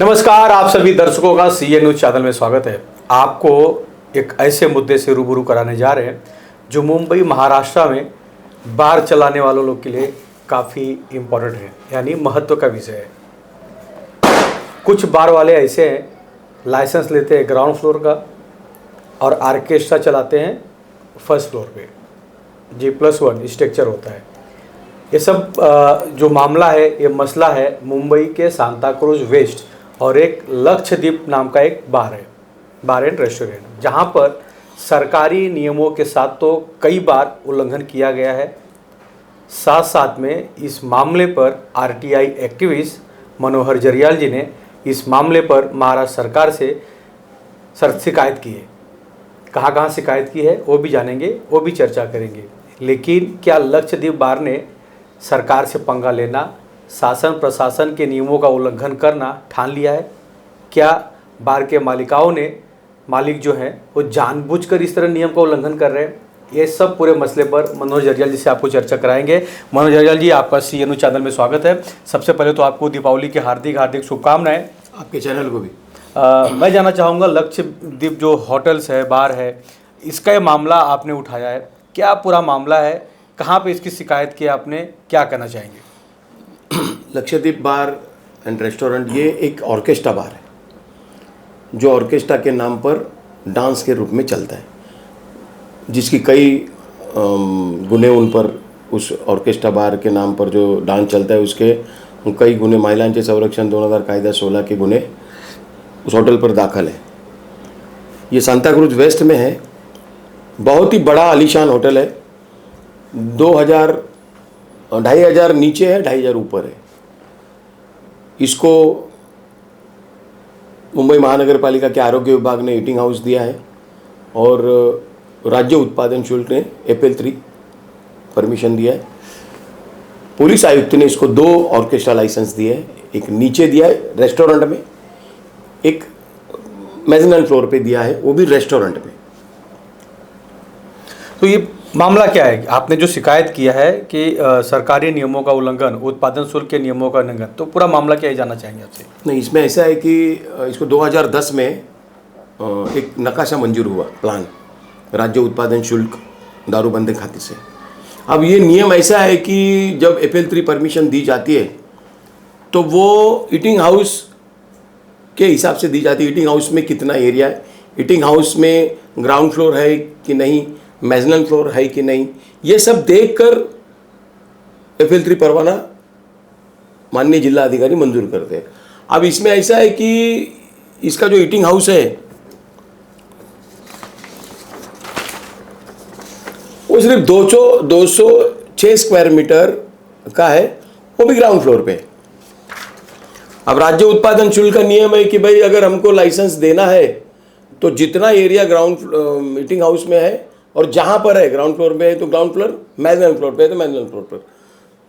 नमस्कार, आप सभी दर्शकों का सीए न्यूज़ चैनल में स्वागत है। आपको एक ऐसे मुद्दे से रूबरू कराने जा रहे हैं जो मुंबई महाराष्ट्र में बार चलाने वालों लोग के लिए काफ़ी इम्पोर्टेंट है, यानी महत्व का विषय है। कुछ बार वाले ऐसे हैं, लाइसेंस लेते हैं ग्राउंड फ्लोर का और ऑर्केस्ट्रा चलाते हैं फर्स्ट फ्लोर पे। G+1 स्ट्रक्चर होता है। ये सब जो मामला है, ये मसला है मुंबई के सांता क्रूज वेस्ट और एक लक्षद्वीप नाम का एक बार एंड रेस्टोरेंट, जहां पर सरकारी नियमों के साथ तो कई बार उल्लंघन किया गया है। साथ साथ में इस मामले पर आरटीआई एक्टिविस्ट मनोहर जरियाल जी ने इस मामले पर महाराष्ट्र सरकार से शिकायत की है। कहाँ शिकायत की है वो भी जानेंगे, वो भी चर्चा करेंगे। लेकिन क्या लक्षद्वीप बार ने सरकार से पंगा लेना, शासन प्रशासन के नियमों का उल्लंघन करना ठान लिया है? क्या बार के मालिक जो हैं वो जानबूझकर इस तरह नियम का उल्लंघन कर रहे हैं? ये सब पूरे मसले पर मनोहर जरियाल जी से आपको चर्चा कराएंगे। मनोहर जरियाल जी, आपका सीए न्यूज़ चैनल में स्वागत है। सबसे पहले तो आपको दीपावली की हार्दिक शुभकामनाएं। आपके चैनल को भी। मैं जानना चाहूँगा, लक्षद्वीप जो होटल्स है, बार है, इसका ये मामला आपने उठाया है, क्या पूरा मामला है? कहाँ पे इसकी शिकायत की आपने, क्या कहना चाहेंगे? लक्षद्वीप बार एंड रेस्टोरेंट ये एक ऑर्केस्ट्रा बार है जो ऑर्केस्ट्रा के नाम पर डांस के रूप में चलता है, जिसकी कई गुने उन पर, उस ऑर्केस्ट्रा बार के नाम पर जो डांस चलता है उसके कई गुने महिलांचे संरक्षण 2000 कायदा 16 के गुने उस होटल पर दाखिल है। ये सांता क्रूज वेस्ट में है। बहुत ही बड़ा आलीशान होटल है। 2,500 नीचे है, 2,500 ऊपर है। इसको मुंबई महानगर पालिका के आरोग्य विभाग ने ईटिंग हाउस दिया है और राज्य उत्पादन शुल्क ने FL3 परमिशन दिया है। पुलिस आयुक्त ने इसको 2 ऑर्केस्ट्रा लाइसेंस दिए हैं। एक नीचे दिया है रेस्टोरेंट में, एक मेजनन फ्लोर पे दिया है, वो भी रेस्टोरेंट में। तो ये मामला क्या है? आपने जो शिकायत किया है कि सरकारी नियमों का उल्लंघन, उत्पादन शुल्क के नियमों का उल्लंघन, तो पूरा मामला क्या है जानना चाहेंगे आपसे? नहीं, इसमें ऐसा है कि इसको 2010 में एक नकाशा मंजूर हुआ, प्लान, राज्य उत्पादन शुल्क दारूबंदी खाते से। अब ये नियम ऐसा है कि जब FL3 परमिशन दी जाती है तो वो ईटिंग हाउस के हिसाब से दी जाती है। ईटिंग हाउस में कितना एरिया है, ईटिंग हाउस में ग्राउंड फ्लोर है कि नहीं, मेजनन फ्लोर है कि नहीं, ये सब देखकर FL3 परवाना माननीय जिला अधिकारी मंजूर करते हैं। अब इसमें ऐसा है कि इसका जो ईटिंग हाउस है वो सिर्फ 206 स्क्वायर मीटर का है, वो भी ग्राउंड फ्लोर पे। अब राज्य उत्पादन शुल्क का नियम है कि भाई अगर हमको लाइसेंस देना है तो जितना एरिया ग्राउंड ईटिंग हाउस में है और जहाँ पर है ग्राउंड फ्लोर पे है तो ग्राउंड फ्लोर, मेजनन फ्लोर पे है तो मेजनन फ्लोर पर।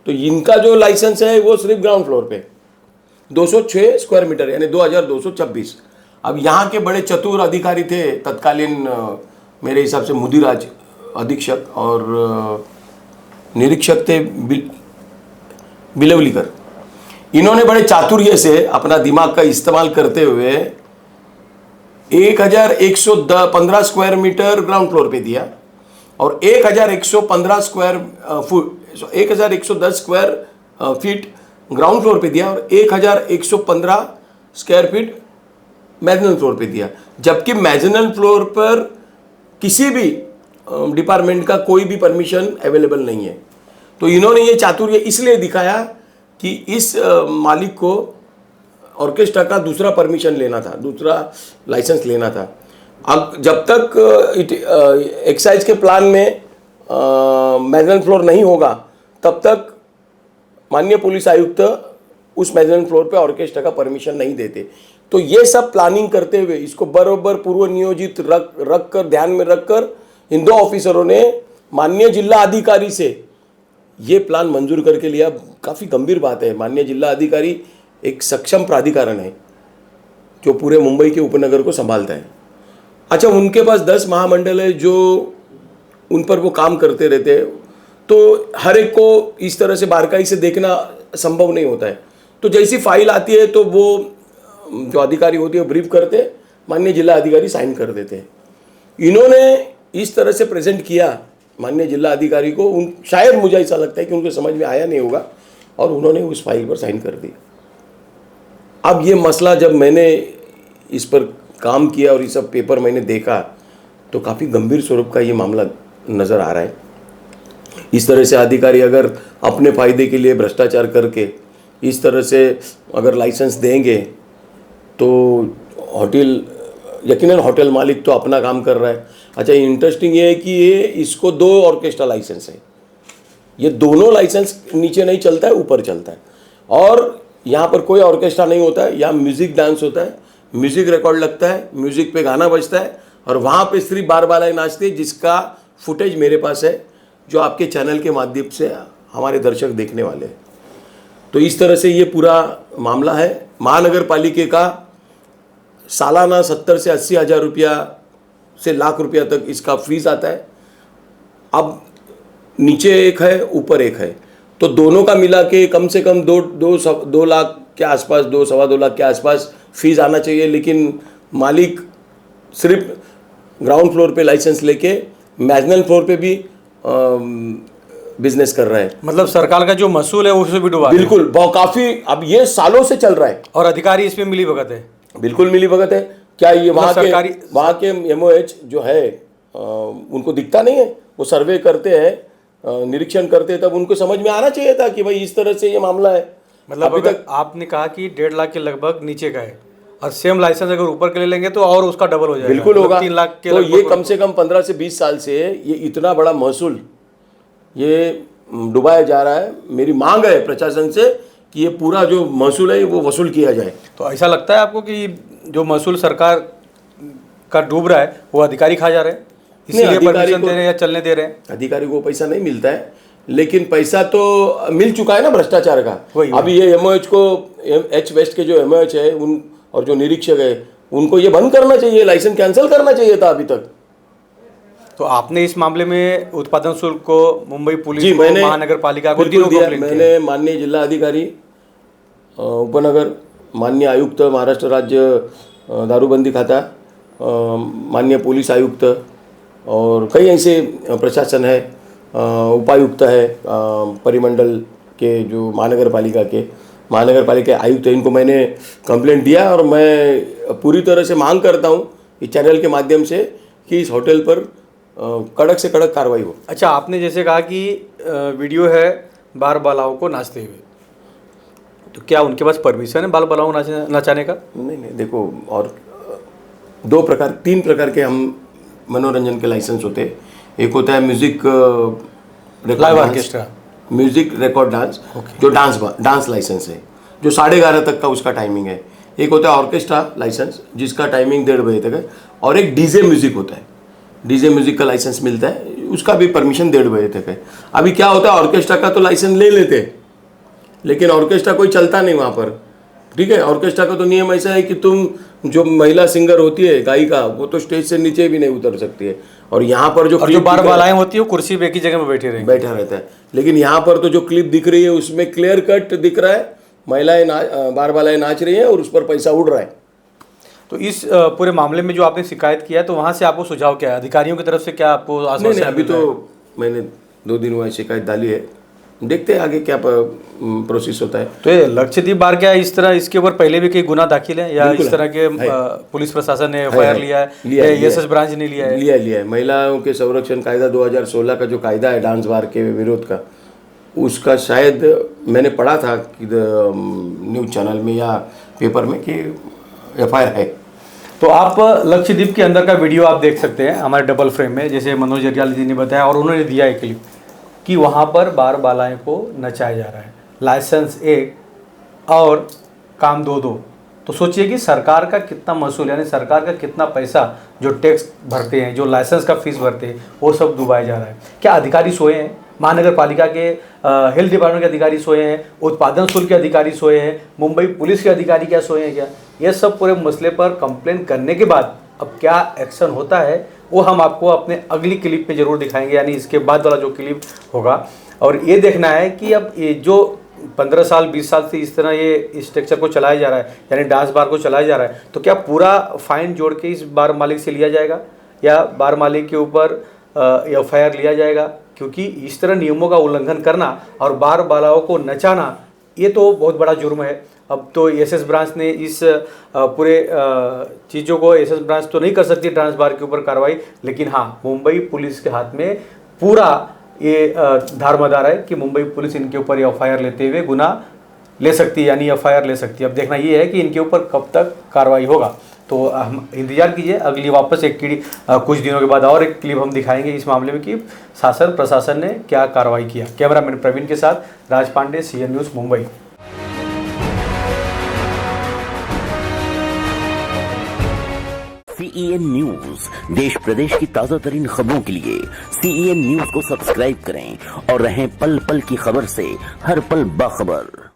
तो इनका जो लाइसेंस है वो सिर्फ ग्राउंड फ्लोर पे 206 स्क्वायर मीटर यानी 2226। अब यहाँ के बड़े चतुर अधिकारी थे तत्कालीन, मेरे हिसाब से मुदिराज अधीक्षक और निरीक्षक थे बिलवलीकर। इन्होंने बड़े चातुर्य से अपना दिमाग का इस्तेमाल करते हुए 1115 स्क्वायर मीटर ग्राउंड फ्लोर पे दिया और 1115 square foot 1110 square feet ground floor पे दिया और 1115 स्क्वायर फीट मेजनल फ्लोर पे दिया। जबकि मेजनल फ्लोर पर किसी भी डिपार्टमेंट का कोई भी परमिशन अवेलेबल नहीं है। तो इन्होंने ये चातुर्य इसलिए दिखाया कि इस मालिक को ऑर्केस्ट्रा का दूसरा परमिशन लेना था, दूसरा लाइसेंस लेना था। अब जब तक एक्साइज के प्लान में मेजनन फ्लोर नहीं होगा तब तक माननीय पुलिस आयुक्त उस मेजनन फ्लोर पे ऑर्केस्ट्रा का परमिशन नहीं देते। तो ये सब प्लानिंग करते हुए इसको बराबर पूर्व नियोजित रख कर ध्यान में रखकर इन 2 ऑफिसरों ने माननीय जिला अधिकारी से ये प्लान मंजूर करके लिया। काफ़ी गंभीर बात है। माननीय जिला अधिकारी एक सक्षम प्राधिकरण है जो पूरे मुंबई के उपनगर को संभालता है। अच्छा, उनके पास 10 महामंडल है जो उन पर वो काम करते रहते हैं, तो हर एक को इस तरह से बारकाई से देखना संभव नहीं होता है। तो जैसी फाइल आती है तो वो जो अधिकारी होते हैं ब्रीफ करते, माननीय जिला अधिकारी साइन कर देते। इन्होंने इस तरह से प्रेजेंट किया माननीय जिला अधिकारी को, शायद मुझे ऐसा लगता है कि उनको समझ में आया नहीं होगा और उन्होंने उस फाइल पर साइन कर दिया। अब ये मसला जब मैंने इस पर काम किया और ये सब पेपर मैंने देखा तो काफ़ी गंभीर स्वरूप का ये मामला नज़र आ रहा है। इस तरह से अधिकारी अगर अपने फ़ायदे के लिए भ्रष्टाचार करके इस तरह से अगर लाइसेंस देंगे तो होटल, यकीनन होटल मालिक तो अपना काम कर रहा है। अच्छा, इंटरेस्टिंग ये है कि ये इसको 2 ऑर्केस्ट्रा लाइसेंस है, ये दोनों लाइसेंस नीचे नहीं चलता है, ऊपर चलता है। और यहाँ पर कोई ऑर्केस्ट्रा नहीं होता है, यहाँ म्यूज़िक डांस होता है, म्यूज़िक रिकॉर्ड लगता है, म्यूज़िक पे गाना बजता है और वहाँ पे सिर्फ बारबालाई नाचती है, जिसका फुटेज मेरे पास है जो आपके चैनल के माध्यम से हमारे दर्शक देखने वाले हैं। तो इस तरह से ये पूरा मामला है। महानगर पालिका का सालाना 70 से 80 हज़ार रुपया से लाख रुपया तक इसका फीस आता है। अब नीचे एक है, ऊपर एक है, तो दोनों का मिला के कम से कम 2 लाख के आसपास, 2-2.25 लाख के आसपास फीस आना चाहिए। लेकिन मालिक सिर्फ ग्राउंड फ्लोर पे लाइसेंस लेके मैजनल फ्लोर पे भी बिजनेस कर रहा है। मतलब सरकार का जो महसूल है उससे भी डुबा बिल्कुल, बहुत काफ़ी, अब ये सालों से चल रहा है और अधिकारी इसमें मिली भगत है। बिल्कुल मिली भगत है। क्या ये मतलब वहाँ के MOH जो है उनको दिखता नहीं है? वो सर्वे करते हैं, निरीक्षण करते हैं, तब उनको समझ में आना चाहिए था कि भाई इस तरह से ये मामला है। मतलब अभी तक आपने कहा कि 1.5 लाख के लगभग नीचे का है और सेम लाइसेंस अगर ऊपर के ले लेंगे तो और उसका डबल हो जाएगा। बिल्कुल होगा। 3 लाख के तो ये कम से कम 15 से 20 साल से ये इतना बड़ा महसूल ये डुबाया जा रहा है। मेरी मांग है प्रशासन से कि ये पूरा जो महसूल है वो वसूल किया जाए। तो ऐसा लगता है आपको कि जो महसूल सरकार का डूब रहा है वो अधिकारी खा जा रहे हैं, इसीलिए परमिशन दे रहे हैं या चलने दे रहे हैं? अधिकारी को पैसा नहीं मिलता है, लेकिन पैसा तो मिल चुका है ना भ्रष्टाचार का। अभी ये MOH को, H वेस्ट के जो MOH है उन और जो निरीक्षक है उनको ये बंद करना चाहिए, लाइसेंस कैंसिल करना चाहिए था अभी तक। तो आपने इस मामले में उत्पादन शुल्क को, मुंबई पुलिस जी, को, महानगर पालिका को तीनों दिया। मैंने माननीय जिला अधिकारी, उपनगर, माननीय आयुक्त महाराष्ट्र राज्य दारूबंदी खाता, माननीय पुलिस आयुक्त और कई ऐसे प्रशासन है, उपायुक्त है परिमंडल के, जो महानगर पालिका आयुक्त है, इनको मैंने कंप्लेंट दिया और मैं पूरी तरह से मांग करता हूँ इस चैनल के माध्यम से कि इस होटल पर कड़क से कड़क कार्रवाई हो। अच्छा, आपने जैसे कहा कि वीडियो है बार बालाओं को नाचते हुए, तो क्या उनके पास परमिशन है बाल बालाओं नचाने का? नहीं, देखो, और 3 प्रकार के हम मनोरंजन के लाइसेंस होते हैं। एक होता है music live orchestra, music record dance, जो डांस लाइसेंस है, जो 11:30 तक का उसका टाइमिंग है। एक होता है ऑर्केस्ट्रा लाइसेंस, जिसका टाइमिंग 1:30 बजे तक है। और एक डीजे म्यूजिक होता है, डीजे म्यूजिक का लाइसेंस मिलता है, उसका भी परमिशन 1:30 बजे तक है। अभी क्या होता है, ऑर्केस्ट्रा का तो लाइसेंस ले लेते हैं, लेकिन ऑर्केस्ट्रा कोई चलता नहीं वहाँ पर। ठीक है, ऑर्केस्ट्रा का तो नियम ऐसा है कि तुम जो महिला सिंगर होती है, गायिका, वो तो स्टेज से नीचे भी नहीं उतर सकती है। और यहाँ पर जो बार बालाएं होती है वो कुर्सी पे एक ही जगह में बैठा रहता है। लेकिन यहाँ पर तो जो क्लिप दिख रही है उसमें क्लियर कट दिख रहा है महिलाएं बार बालाएं नाच रही है और उस पर पैसा उड़ रहा है। तो इस पूरे मामले में जो आपने शिकायत किया है, तो वहाँ से आपको सुझाव क्या है? अधिकारियों की तरफ से क्या आपको आश्वासन? नहीं, अभी तो मैंने 2 दिन हुआ शिकायत डाली है, देखते हैं आगे क्या प्रोसेस होता है। तो ये लक्षद्वीप बार क्या इसके ऊपर पहले भी कई गुना दाखिल है या इस तरह के पुलिस प्रशासन ने FIR लिया है, एसएस ब्रांच ने लिया है? महिलाओं के संरक्षण कायदा 2016 का जो कायदा है डांस बार के विरोध का, उसका शायद मैंने पढ़ा था कि न्यूज़ चैनल में या पेपर में कि FIR है। तो आप लक्षद्वीप के अंदर का वीडियो आप देख सकते हैं हमारे डबल फ्रेम में, जैसे मनोज जरियाल जी ने बताया और उन्होंने दिया एक क्लिप कि वहाँ पर बार बालाएं को नचाया जा रहा है, लाइसेंस 1 और काम 2। तो सोचिए कि सरकार का कितना महसूल, यानी सरकार का कितना पैसा जो टैक्स भरते हैं, जो लाइसेंस का फीस भरते हैं, वो सब डुबाया जा रहा है। क्या अधिकारी सोए हैं? महानगर पालिका के हेल्थ डिपार्टमेंट के अधिकारी सोए हैं, उत्पादन शुल्क के अधिकारी सोए हैं, मुंबई पुलिस के अधिकारी क्या सोए हैं? क्या ये सब पूरे मसले पर कंप्लेन करने के बाद अब क्या एक्शन होता है वो हम आपको अपने अगली क्लिप में ज़रूर दिखाएंगे, यानी इसके बाद वाला जो क्लिप होगा। और ये देखना है कि अब ये जो 15 साल 20 साल से इस तरह ये स्ट्रक्चर को चलाया जा रहा है, यानी डांस बार को चलाया जा रहा है, तो क्या पूरा फाइन जोड़ के इस बार मालिक से लिया जाएगा या बार मालिक के ऊपर FIR लिया जाएगा? क्योंकि इस तरह नियमों का उल्लंघन करना और बार बालाओं को नचाना ये तो बहुत बड़ा जुर्म है। अब तो SS ब्रांच ने इस पूरे चीज़ों को, SS ब्रांच तो नहीं कर सकती डांस बार के ऊपर कार्रवाई, लेकिन हाँ मुंबई पुलिस के हाथ में पूरा ये धारमदार है कि मुंबई पुलिस इनके ऊपर FIR लेते हुए गुनाह ले सकती है, यानी FIR ले सकती है। अब देखना ये है कि इनके ऊपर कब तक कार्रवाई होगा, तो हम इंतजार कीजिए। अगली वापस कुछ दिनों के बाद और एक क्लिप हम दिखाएंगे इस मामले में कि शासन प्रशासन ने क्या कार्रवाई किया। कैमरामैन प्रवीण के साथ Raj Pandey, CN news Mumbai. CEN news देश प्रदेश की ताजा तरीन खबरों के लिए CEN न्यूज को सब्सक्राइब करें और रहें पल पल की खबर से हर पल बाखबर।